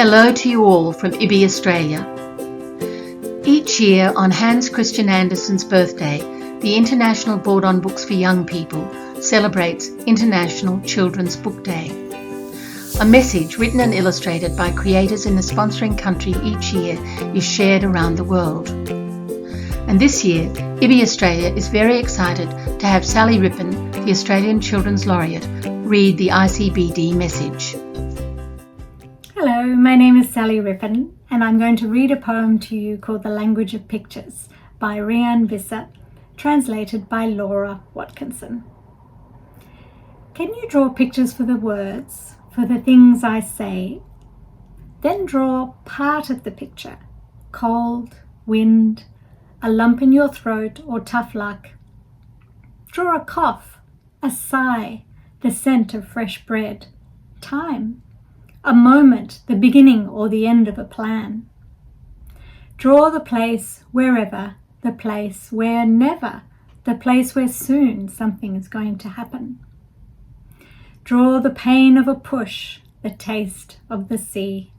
Hello to you all from IBI Australia. Each year on Hans Christian Andersen's birthday, the International Board on Books for Young People celebrates International Children's Book Day. A message written and illustrated by creators in the sponsoring country each year is shared around the world. And this year, IBI Australia is very excited to have Sally Rippon, the Australian Children's Laureate, read the ICBD message. Hello, my name is Sally Rippon, and I'm going to read a poem to you called The Language of Pictures by Rian Visser, translated by Laura Watkinson. Can you draw pictures for the words, for the things I say? Then draw part of the picture, cold, wind, a lump in your throat or tough luck. Draw a cough, a sigh, the scent of fresh bread, time, a moment, the beginning or the end of a plan. Draw the place wherever, the place where never, the place where soon something is going to happen. Draw the pain of a push, the taste of the sea.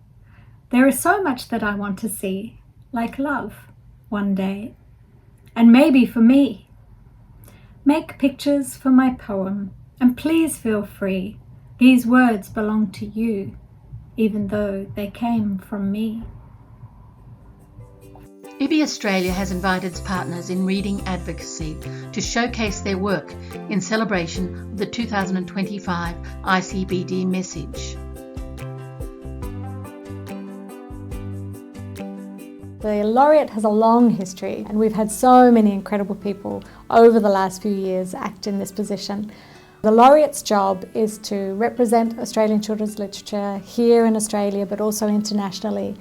There is so much that I want to see, like love, one day, and maybe for me. Make pictures for my poem, and please feel free. These words belong to you, even though they came from me. IBI Australia has invited its partners in reading advocacy to showcase their work in celebration of the 2025 ICBD message. The Laureate has a long history, and we've had so many incredible people over the last few years act in this position. The Laureate's job is to represent Australian children's literature here in Australia, but also internationally.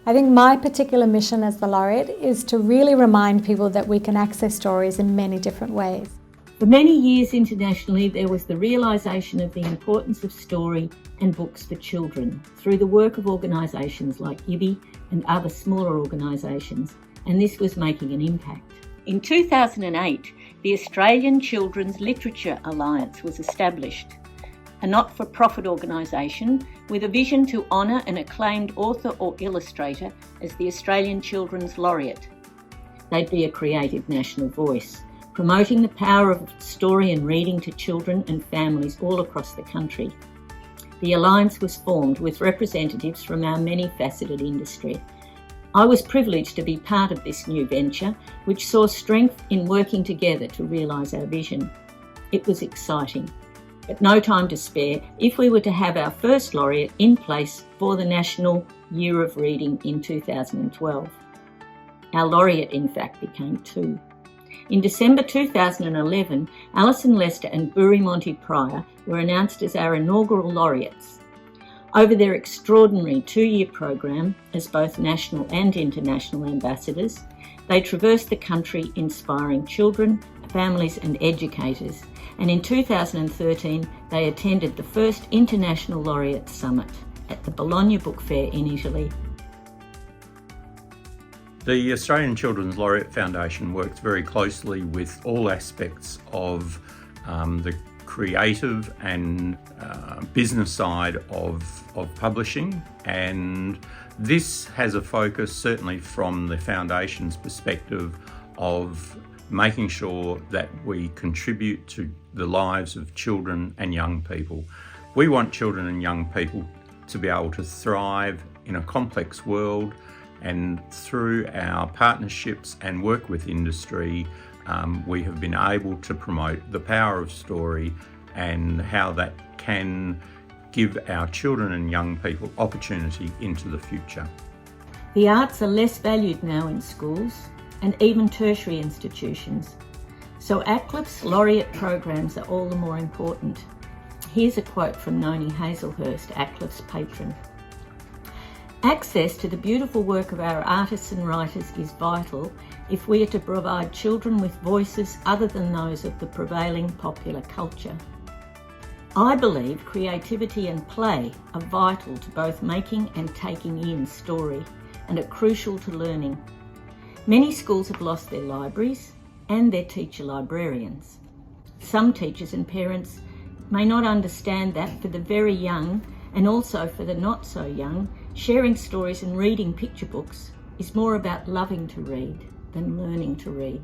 I think my particular mission as the Laureate is to really remind people that we can access stories in many different ways. For many years internationally, there was the realisation of the importance of story and books for children through the work of organisations like IBI and other smaller organisations, and this was making an impact. In 2008, the Australian Children's Literature Alliance was established, a not-for-profit organisation with a vision to honour an acclaimed author or illustrator as the Australian Children's Laureate. They'd be a creative national voice, promoting the power of story and reading to children and families all across the country. The Alliance was formed with representatives from our many-faceted industry. I was privileged to be part of this new venture, which saw strength in working together to realise our vision. It was exciting, but no time to spare if we were to have our first laureate in place for the National Year of Reading in 2012. Our laureate, in fact, became two. In December 2011, Alison Lester and Buri Monty Pryor were announced as our inaugural laureates. Over their extraordinary two-year program as both national and international ambassadors, they traversed the country inspiring children, families and educators, and in 2013 they attended the first International Laureate Summit at the Bologna Book Fair in Italy. The Australian Children's Laureate Foundation works very closely with all aspects of the creative and business side of publishing, and this has a focus certainly from the foundation's perspective of making sure that we contribute to the lives of children and young people. We want children and young people to be able to thrive in a complex world, and through our partnerships and work with industry, we have been able to promote the power of story and how that can give our children and young people opportunity into the future. The arts are less valued now in schools and even tertiary institutions, so ACLIF's laureate programs are all the more important. Here's a quote from Noni Hazelhurst, ACLIF's patron. Access to the beautiful work of our artists and writers is vital if we are to provide children with voices other than those of the prevailing popular culture. I believe creativity and play are vital to both making and taking in story, and are crucial to learning. Many schools have lost their libraries and their teacher librarians. Some teachers and parents may not understand that for the very young, and also for the not so young, Sharing stories and reading picture books is more about loving to read than learning to read.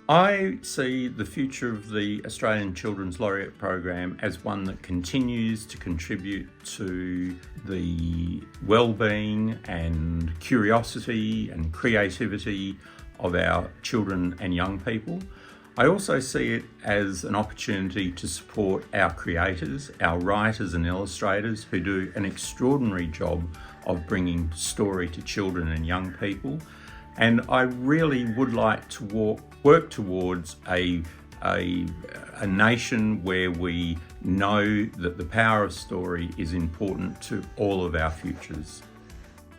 I see the future of the Australian Children's Laureate Program as one that continues to contribute to the well-being and curiosity and creativity of our children and young people. I also see it as an opportunity to support our creators, our writers and illustrators who do an extraordinary job of bringing story to children and young people. And I really would like to work towards a nation where we know that the power of story is important to all of our futures.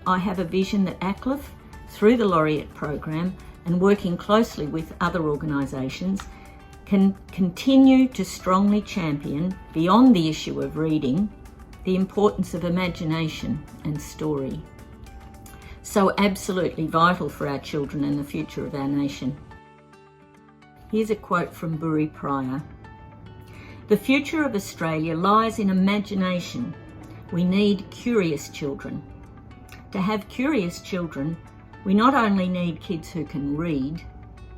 I have a vision that ACLIF, through the Laureate Program and working closely with other organisations, can continue to strongly champion, beyond the issue of reading, the importance of imagination and story. So absolutely vital for our children and the future of our nation. Here's a quote from Burry Pryor. "The future of Australia lies in imagination. We need curious children. To have curious children, we not only need kids who can read,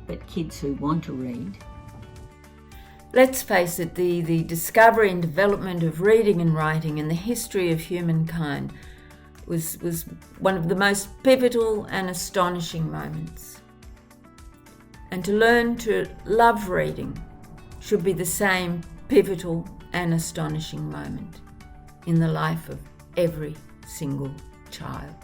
but kids who want to read." Let's face it, the discovery and development of reading and writing in the history of humankind was one of the most pivotal and astonishing moments. And to learn to love reading should be the same pivotal and astonishing moment in the life of every single child.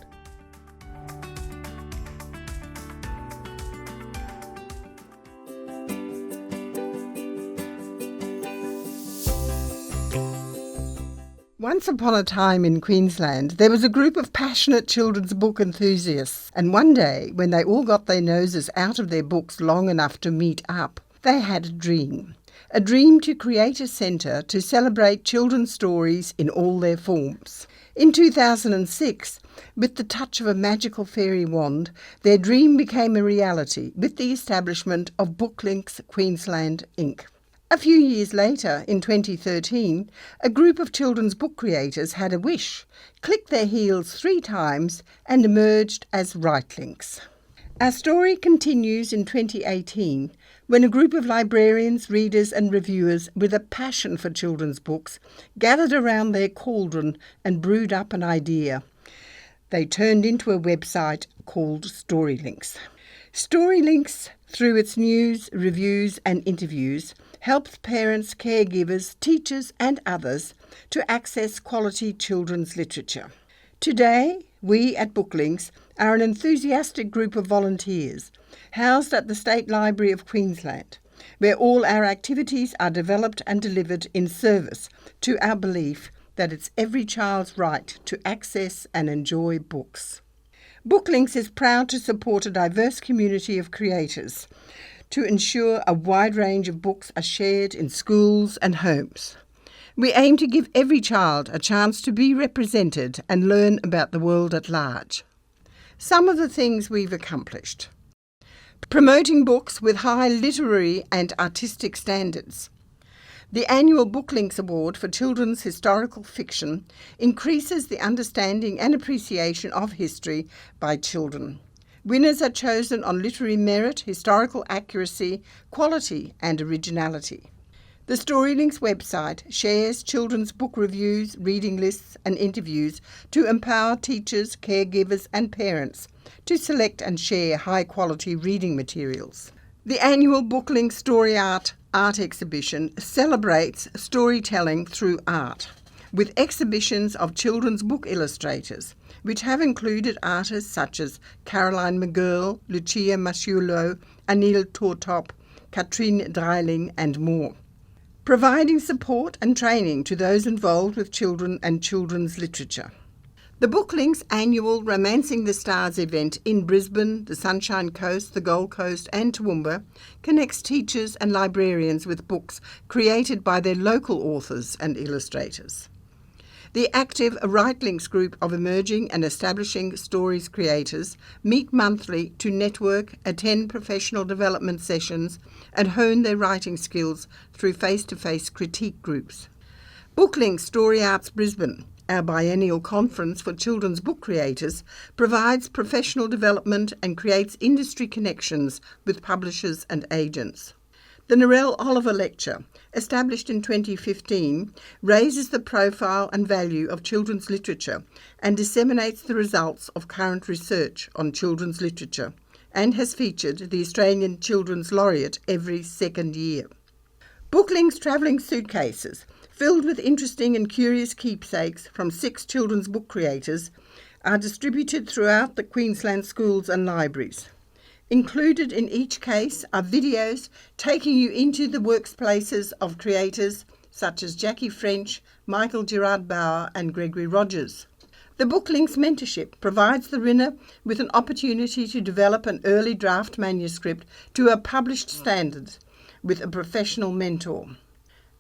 Once upon a time in Queensland, there was a group of passionate children's book enthusiasts, and one day, when they all got their noses out of their books long enough to meet up, they had a dream to create a centre to celebrate children's stories in all their forms. In 2006, with the touch of a magical fairy wand, their dream became a reality with the establishment of Booklinks Queensland Inc. A few years later, in 2013, a group of children's book creators had a wish, clicked their heels 3 times and emerged as Writelinks. Our story continues in 2018 when a group of librarians, readers and reviewers with a passion for children's books gathered around their cauldron and brewed up an idea. They turned into a website called Storylinks. Storylinks, through its news, reviews and interviews, helps parents, caregivers, teachers and others to access quality children's literature. Today, we at Booklinks are an enthusiastic group of volunteers housed at the State Library of Queensland, where all our activities are developed and delivered in service to our belief that it's every child's right to access and enjoy books. Booklinks is proud to support a diverse community of creators to ensure a wide range of books are shared in schools and homes. We aim to give every child a chance to be represented and learn about the world at large. Some of the things we've accomplished: promoting books with high literary and artistic standards. The annual Booklinks Award for Children's Historical Fiction increases the understanding and appreciation of history by children. Winners are chosen on literary merit, historical accuracy, quality and originality. The Storylinks website shares children's book reviews, reading lists and interviews to empower teachers, caregivers and parents to select and share high-quality reading materials. The annual Booklinks Story Art exhibition celebrates storytelling through art, with exhibitions of children's book illustrators, which have included artists such as Caroline McGurl, Lucia Masciullo, Anil Tortop, Katrine Dreiling and more, providing support and training to those involved with children and children's literature. The Booklinks annual Romancing the Stars event in Brisbane, the Sunshine Coast, the Gold Coast and Toowoomba connects teachers and librarians with books created by their local authors and illustrators. The active Writelinks group of emerging and establishing stories creators meet monthly to network, attend professional development sessions and hone their writing skills through face-to-face critique groups. Booklinks Story Arts Brisbane our biennial conference for children's book creators, provides professional development and creates industry connections with publishers and agents. The Narelle Oliver Lecture, established in 2015, raises the profile and value of children's literature and disseminates the results of current research on children's literature, and has featured the Australian Children's Laureate every second year. Booklink's travelling suitcases, filled with interesting and curious keepsakes from 6 children's book creators, are distributed throughout the Queensland schools and libraries. Included in each case are videos taking you into the workplaces of creators such as Jackie French, Michael Gerard Bauer and Gregory Rogers. The Booklinks mentorship provides the winner with an opportunity to develop an early draft manuscript to a published standard with a professional mentor.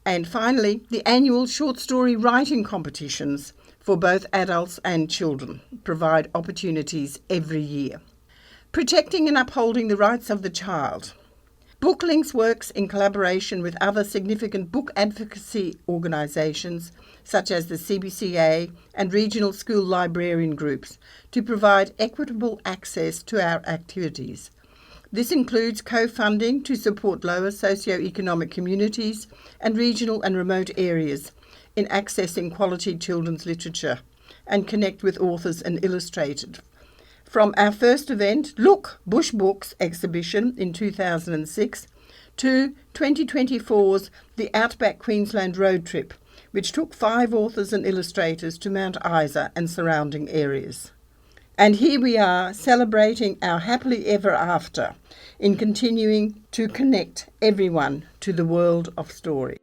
And finally, the annual short story writing competitions for both adults and children provide opportunities every year. Protecting and upholding the rights of the child. Booklinks works in collaboration with other significant book advocacy organisations such as the CBCA and regional school librarian groups to provide equitable access to our activities. This includes co-funding to support lower socio-economic communities and regional and remote areas in accessing quality children's literature and connect with authors and illustrators. From our first event, Look, Bush Books exhibition in 2006, to 2024's The Outback Queensland Road Trip, which took 5 authors and illustrators to Mount Isa and surrounding areas. And here we are celebrating our happily ever after in continuing to connect everyone to the world of story.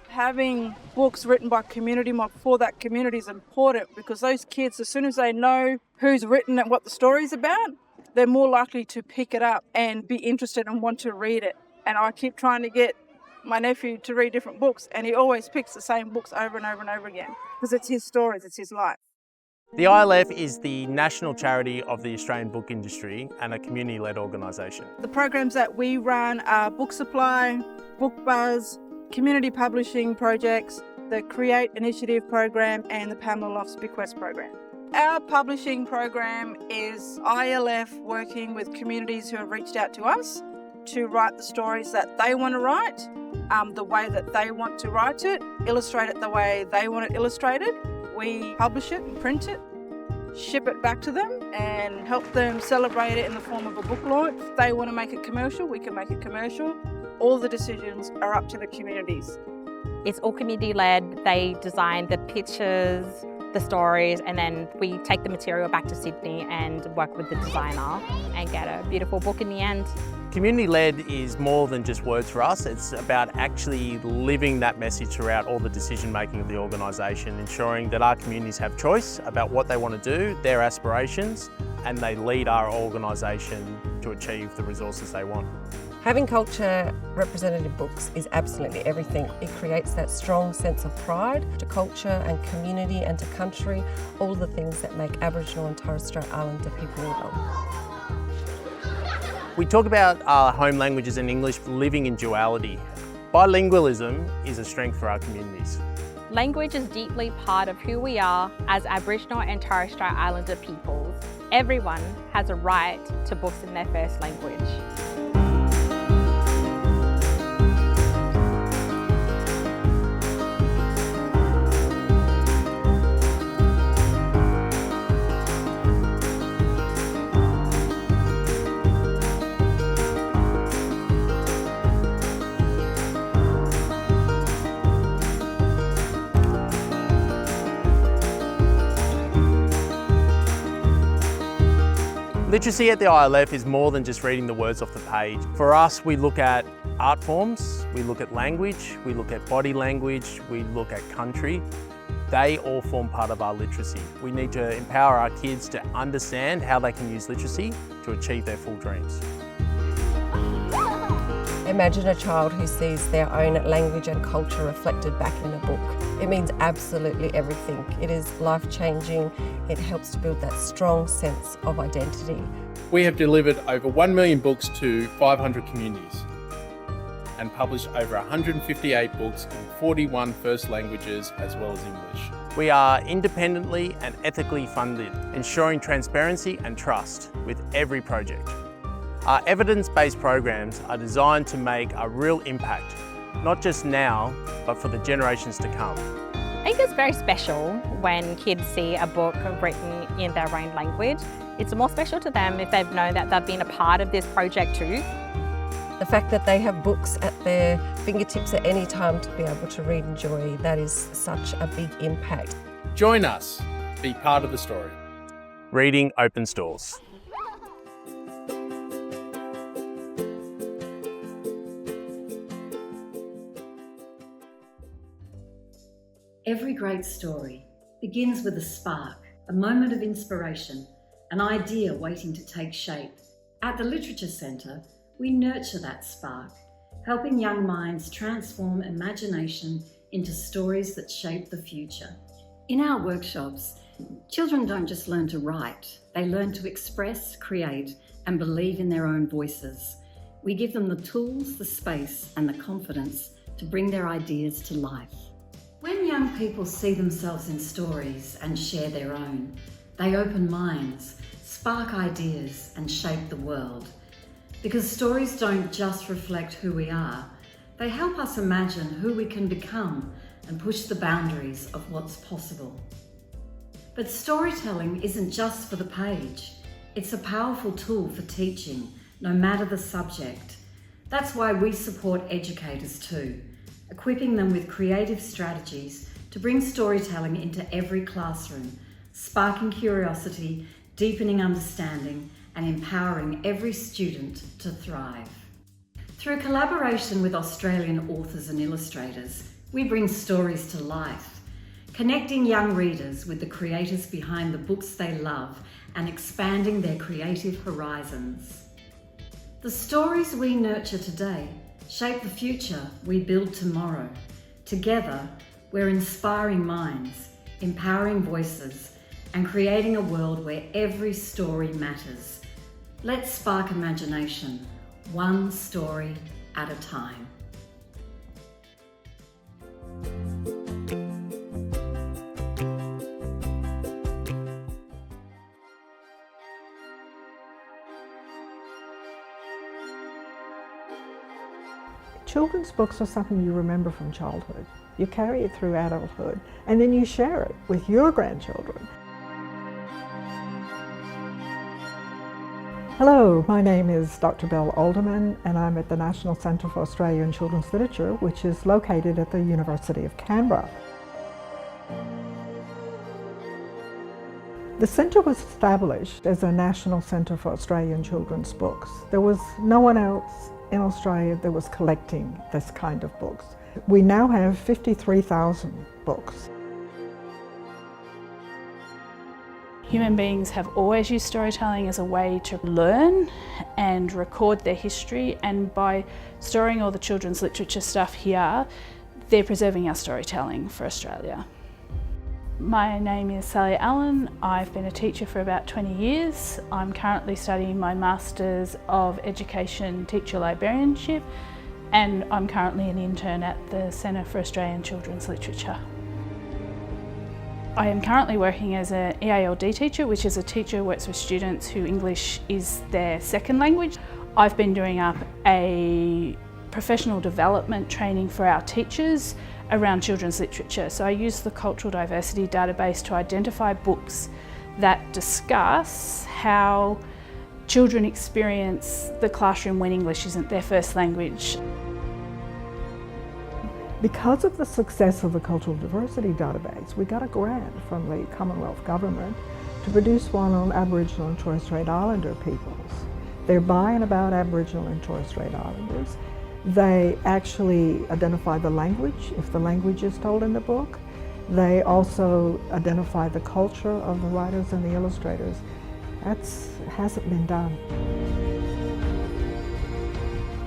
Having books written by community for that community is important, because those kids, as soon as they know who's written it, what the story's about, they're more likely to pick it up and be interested and want to read it. And I keep trying to get my nephew to read different books, and he always picks the same books over and over and over again, because it's his stories, it's his life. The ILF is the national charity of the Australian book industry and a community-led organisation. The programs that we run are Book Supply, Book Buzz, community publishing projects, the Create Initiative program and the Pamela Lofts Bequest program. Our publishing program is ILF working with communities who have reached out to us to write the stories that they want to write, the way that they want to write it, illustrate it the way they want it illustrated. We publish it and print it, ship it back to them and help them celebrate it in the form of a book launch. If they want to make it commercial, we can make it commercial. All the decisions are up to the communities. It's all community-led. They design the pictures, the stories, and then we take the material back to Sydney and work with the designer and get a beautiful book in the end. Community-led is more than just words for us. It's about actually living that message throughout all the decision-making of the organisation, ensuring that our communities have choice about what they want to do, their aspirations, and they lead our organisation to achieve the resources they want. Having culture represented in books is absolutely everything. It creates that strong sense of pride to culture and community and to country, all the things that make Aboriginal and Torres Strait Islander people belong. We talk about our home languages and English living in duality. Bilingualism is a strength for our communities. Language is deeply part of who we are as Aboriginal and Torres Strait Islander peoples. Everyone has a right to books in their first language. Literacy at the ILF is more than just reading the words off the page. For us, we look at art forms, we look at language, we look at body language, we look at country. They all form part of our literacy. We need to empower our kids to understand how they can use literacy to achieve their full dreams. Imagine a child who sees their own language and culture reflected back in a book. It means absolutely everything. It is life-changing. It helps to build that strong sense of identity. We have delivered over 1 million books to 500 communities and published over 158 books in 41 first languages as well as English. We are independently and ethically funded, ensuring transparency and trust with every project. Our evidence-based programs are designed to make a real impact, not just now, but for the generations to come. I think it's very special when kids see a book written in their own language. It's more special to them if they've known that they've been a part of this project too. The fact that they have books at their fingertips at any time to be able to read and enjoy, that is such a big impact. Join us, be part of the story. Reading opens doors. Every great story begins with a spark, a moment of inspiration, an idea waiting to take shape. At the Literature Centre, we nurture that spark, helping young minds transform imagination into stories that shape the future. In our workshops, children don't just learn to write, they learn to express, create, and believe in their own voices. We give them the tools, the space, and the confidence to bring their ideas to life. When young people see themselves in stories and share their own, they open minds, spark ideas, and shape the world. Because stories don't just reflect who we are, they help us imagine who we can become and push the boundaries of what's possible. But storytelling isn't just for the page. It's a powerful tool for teaching, no matter the subject. That's why we support educators too, equipping them with creative strategies to bring storytelling into every classroom, sparking curiosity, deepening understanding, and empowering every student to thrive. Through collaboration with Australian authors and illustrators, we bring stories to life, connecting young readers with the creators behind the books they love and expanding their creative horizons. The stories we nurture today shape the future we build tomorrow. Together, we're inspiring minds, empowering voices, and creating a world where every story matters. Let's spark imagination, one story at a time. Children's books are something you remember from childhood. You carry it through adulthood, and then you share it with your grandchildren. Hello, my name is Dr. Belle Alderman, and I'm at the National Centre for Australian Children's Literature, which is located at the University of Canberra. The centre was established as a National Centre for Australian Children's Books. There was no one else in Australia that was collecting this kind of books. We now have 53,000 books. Human beings have always used storytelling as a way to learn and record their history, and by storing all the children's literature stuff here, they're preserving our storytelling for Australia. My name is Sally Allen. I've been a teacher for about 20 years. I'm currently studying my Masters of Education Teacher Librarianship, and I'm currently an intern at the Centre for Australian Children's Literature. I am currently working as an EALD teacher, which is a teacher who works with students who English is their second language. I've been doing up a professional development training for our teachers around children's literature. So I use the Cultural Diversity Database to identify books that discuss how children experience the classroom when English isn't their first language. Because of the success of the Cultural Diversity Database, we got a grant from the Commonwealth Government to produce one on Aboriginal and Torres Strait Islander peoples. They're by and about Aboriginal and Torres Strait Islanders. They actually identify the language, if the language is told in the book. They also identify the culture of the writers and the illustrators. That hasn't been done.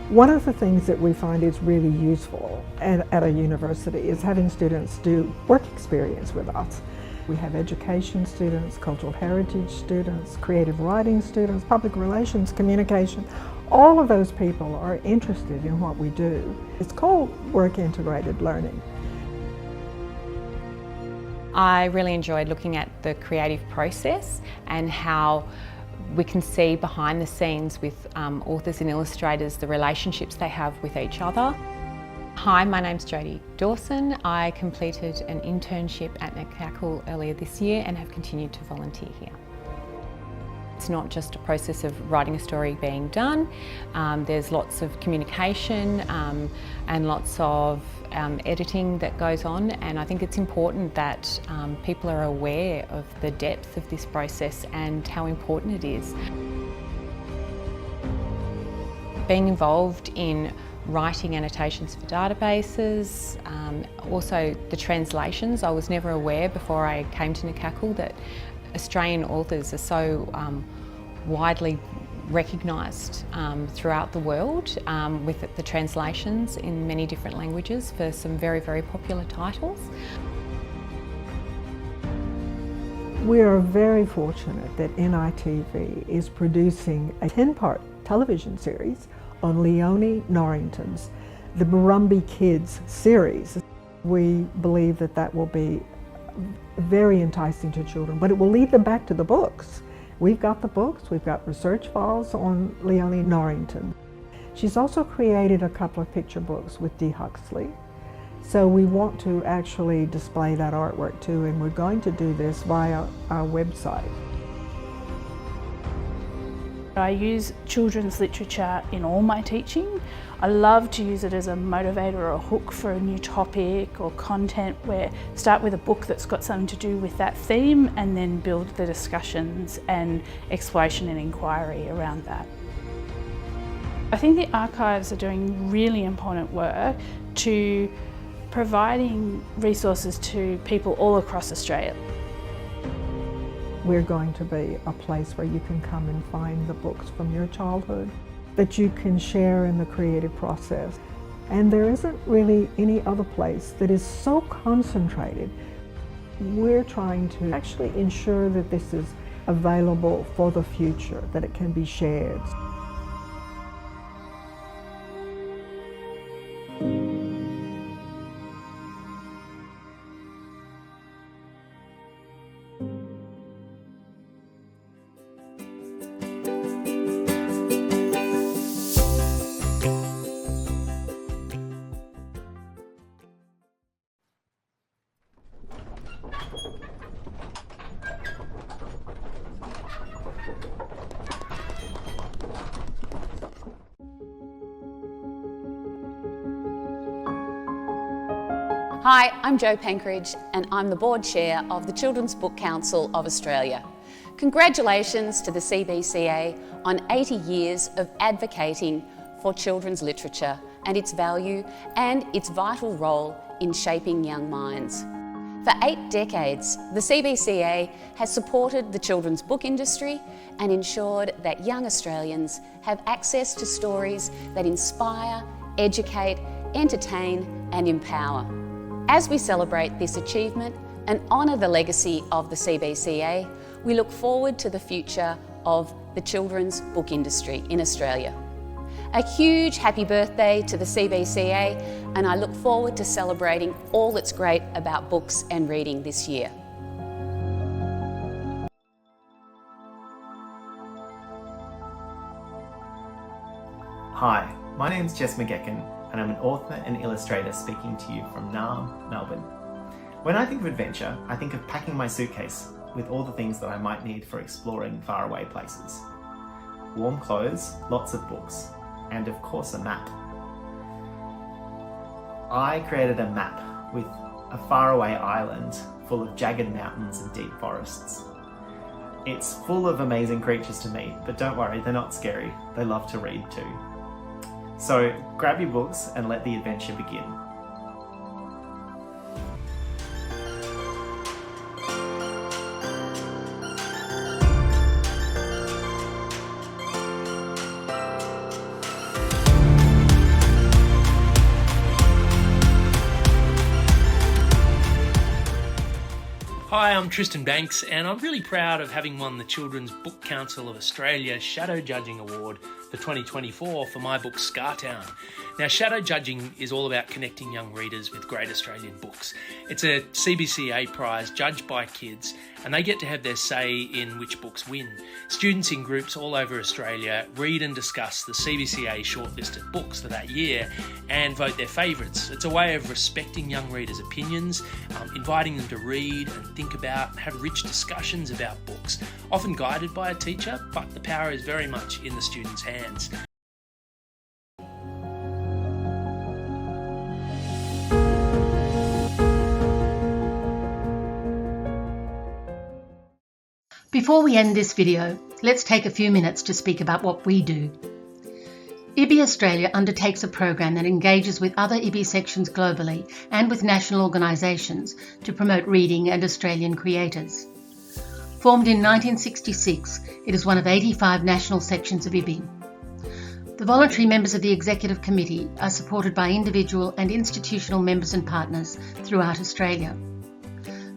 One of the things that we find is really useful at a university is having students do work experience with us. We have education students, cultural heritage students, creative writing students, public relations, communication. All of those people are interested in what we do. It's called work integrated learning. I really enjoyed looking at the creative process and how we can see behind the scenes with authors and illustrators the relationships they have with each other. Hi, my name's Jodie Dawson. I completed an internship at Nakaku earlier this year and have continued to volunteer here. It's not just a process of writing a story being done. There's lots of communication and lots of editing that goes on, and I think it's important that people are aware of the depth of this process and how important it is. Being involved in writing annotations for databases, also the translations. I was never aware before I came to Nakaku that Australian authors are so widely recognised throughout the world with the translations in many different languages for some very, very popular titles. We are very fortunate that NITV is producing a 10-part television series on Leonie Norrington's The Murrumbidgee Kids series. We believe that that will be very enticing to children, but it will lead them back to the books. We've got the books, we've got research files on Leonie Norrington. She's also created a couple of picture books with Dee Huxley. So we want to actually display that artwork too, and we're going to do this via our website. I use children's literature in all my teaching. I love to use it as a motivator or a hook for a new topic or content, where start with a book that's got something to do with that theme and then build the discussions and exploration and inquiry around that. I think the archives are doing really important work to providing resources to people all across Australia. We're going to be a place where you can come and find the books from your childhood that you can share in the creative process. And there isn't really any other place that is so concentrated. We're trying to actually ensure that this is available for the future, that it can be shared. Hi, I'm Jo Pankridge and I'm the Board Chair of the Children's Book Council of Australia. Congratulations to the CBCA on 80 years of advocating for children's literature and its value and its vital role in shaping young minds. For 8 decades, the CBCA has supported the children's book industry and ensured that young Australians have access to stories that inspire, educate, entertain and empower. As we celebrate this achievement and honour the legacy of the CBCA, we look forward to the future of the children's book industry in Australia. A huge happy birthday to the CBCA, and I look forward to celebrating all that's great about books and reading this year. Hi, my name's Jess McGecken, and I'm an author and illustrator speaking to you from Naarm, Melbourne. When I think of adventure, I think of packing my suitcase with all the things that I might need for exploring faraway places. Warm clothes, lots of books, and of course a map. I created a map with a faraway island full of jagged mountains and deep forests. It's full of amazing creatures to meet, but don't worry, they're not scary. They love to read too. So grab your books and let the adventure begin. I'm Tristan Banks, and I'm really proud of having won the Children's Book Council of Australia Shadow Judging Award for 2024 for my book Scartown. Now, shadow judging is all about connecting young readers with great Australian books. It's a CBCA prize judged by kids, and they get to have their say in which books win. Students in groups all over Australia read and discuss the CBCA shortlisted books for that year and vote their favourites. It's a way of respecting young readers' opinions, inviting them to read and think about and have rich discussions about books, often guided by a teacher, but the power is very much in the students' hands. Before we end this video, let's take a few minutes to speak about what we do. IBI Australia undertakes a program that engages with other IBI sections globally and with national organisations to promote reading and Australian creators. Formed in 1966, it is one of 85 national sections of IBI. The voluntary members of the Executive Committee are supported by individual and institutional members and partners throughout Australia.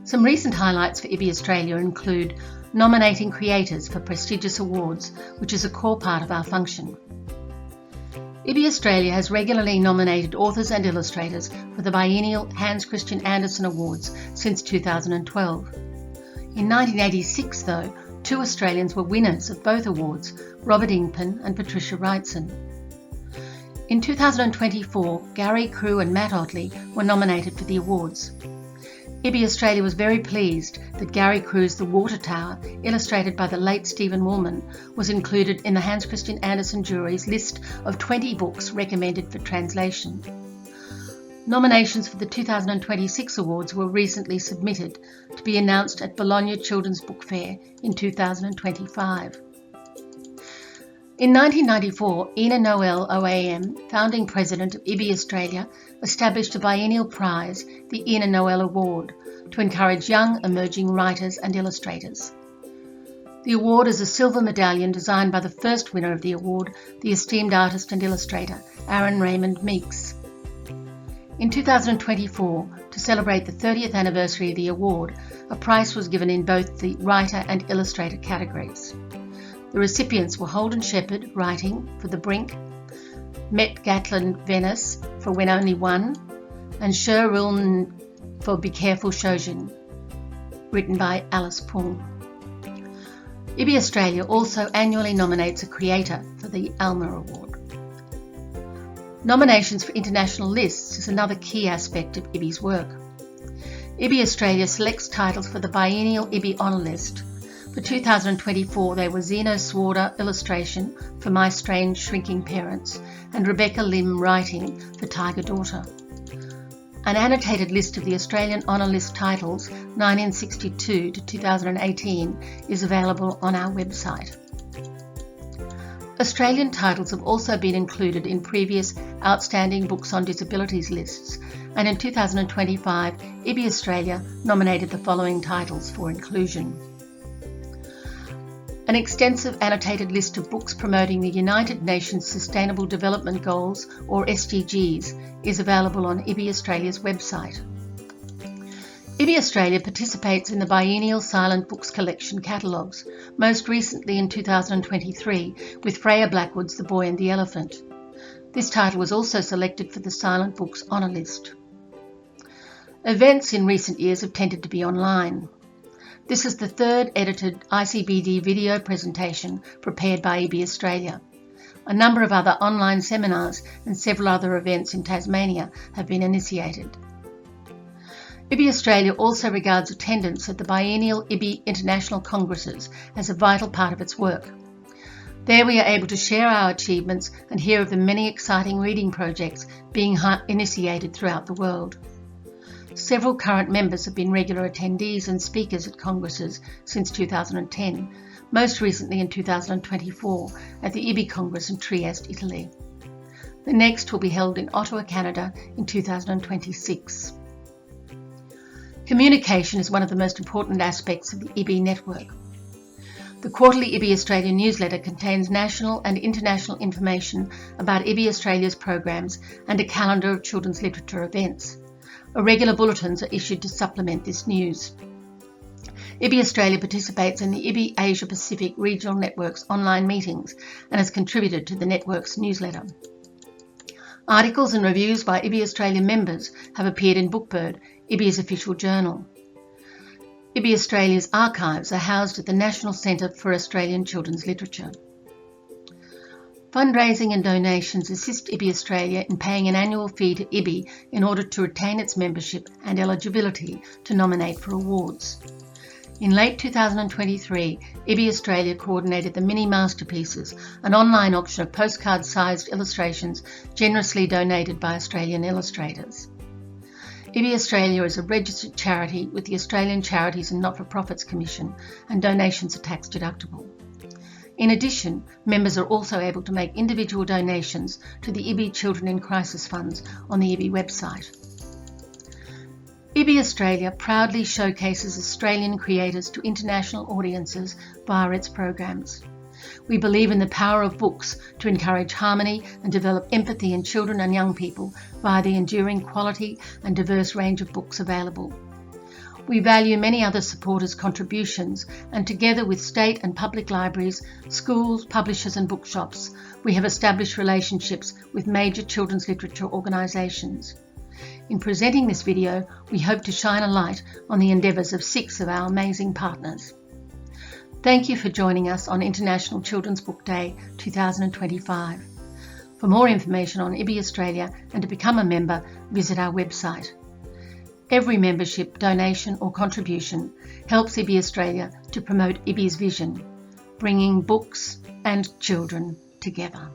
Some recent highlights for IBI Australia include nominating creators for prestigious awards, which is a core part of our function. IBI Australia has regularly nominated authors and illustrators for the biennial Hans Christian Andersen Awards since 2012. In 1986, though, 2 Australians were winners of both awards, Robert Ingpen and Patricia Wrightson. In 2024, Gary Crew and Matt Otley were nominated for the awards. IBI Australia was very pleased that Gary Crew's The Water Tower, illustrated by the late Stephen Woolman, was included in the Hans Christian Andersen jury's list of 20 books recommended for translation. Nominations for the 2026 awards were recently submitted to be announced at Bologna Children's Book Fair in 2025. In 1994, Ina Noel OAM, founding president of IBI Australia, established a biennial prize, the Ina Noel Award, to encourage young emerging writers and illustrators. The award is a silver medallion designed by the first winner of the award, the esteemed artist and illustrator, Aaron Raymond Meeks. In 2024, to celebrate the 30th anniversary of the award, a prize was given in both the writer and illustrator categories. The recipients were Holden Shepherd, writing for The Brink, Met Gatlin Venice for When Only One, and Sher Riln for Be Careful Shojin, written by Alice Pung. IBI Australia also annually nominates a creator for the Alma Award. Nominations for international lists is another key aspect of IBI's work. IBI Australia selects titles for the biennial IBI Honour List. For 2024, they were Zeno Swarder, illustration for My Strange Shrinking Parents, and Rebecca Lim, writing for Tiger Daughter. An annotated list of the Australian Honour List titles 1962 to 2018 is available on our website. Australian titles have also been included in previous Outstanding Books on Disabilities lists, and in 2025, IBI Australia nominated the following titles for inclusion. An extensive annotated list of books promoting the United Nations Sustainable Development Goals, or SDGs, is available on IBI Australia's website. IBI Australia participates in the biennial Silent Books Collection catalogues, most recently in 2023 with Freya Blackwood's The Boy and the Elephant. This title was also selected for the Silent Books Honour List. Events in recent years have tended to be online. This is the third edited ICBD video presentation prepared by IBI Australia. A number of other online seminars and several other events in Tasmania have been initiated. IBI Australia also regards attendance at the biennial IBI International Congresses as a vital part of its work. There we are able to share our achievements and hear of the many exciting reading projects being initiated throughout the world. Several current members have been regular attendees and speakers at congresses since 2010, most recently in 2024 at the IBI Congress in Trieste, Italy. The next will be held in Ottawa, Canada in 2026. Communication is one of the most important aspects of the IBI network. The quarterly IBI Australia newsletter contains national and international information about IBI Australia's programs and a calendar of children's literature events. Regular bulletins are issued to supplement this news. IBI Australia participates in the IBI Asia Pacific Regional Network's online meetings and has contributed to the network's newsletter. Articles and reviews by IBI Australia members have appeared in Bookbird, IBI's official journal. IBI Australia's archives are housed at the National Centre for Australian Children's Literature. Fundraising and donations assist IBI Australia in paying an annual fee to IBI in order to retain its membership and eligibility to nominate for awards. In late 2023, IBI Australia coordinated the Mini Masterpieces, an online auction of postcard-sized illustrations generously donated by Australian illustrators. IBI Australia is a registered charity with the Australian Charities and Not-for-Profits Commission, and donations are tax deductible. In addition, members are also able to make individual donations to the IBI Children in Crisis Funds on the IBI website. IBI Australia proudly showcases Australian creators to international audiences via its programs. We believe in the power of books to encourage harmony and develop empathy in children and young people via the enduring quality and diverse range of books available. We value many other supporters' contributions, and together with state and public libraries, schools, publishers and bookshops, we have established relationships with major children's literature organisations. In presenting this video, we hope to shine a light on the endeavours of 6 of our amazing partners. Thank you for joining us on International Children's Book Day 2025. For more information on IBI Australia and to become a member, visit our website. Every membership, donation or contribution helps IBI Australia to promote IBI's vision, bringing books and children together.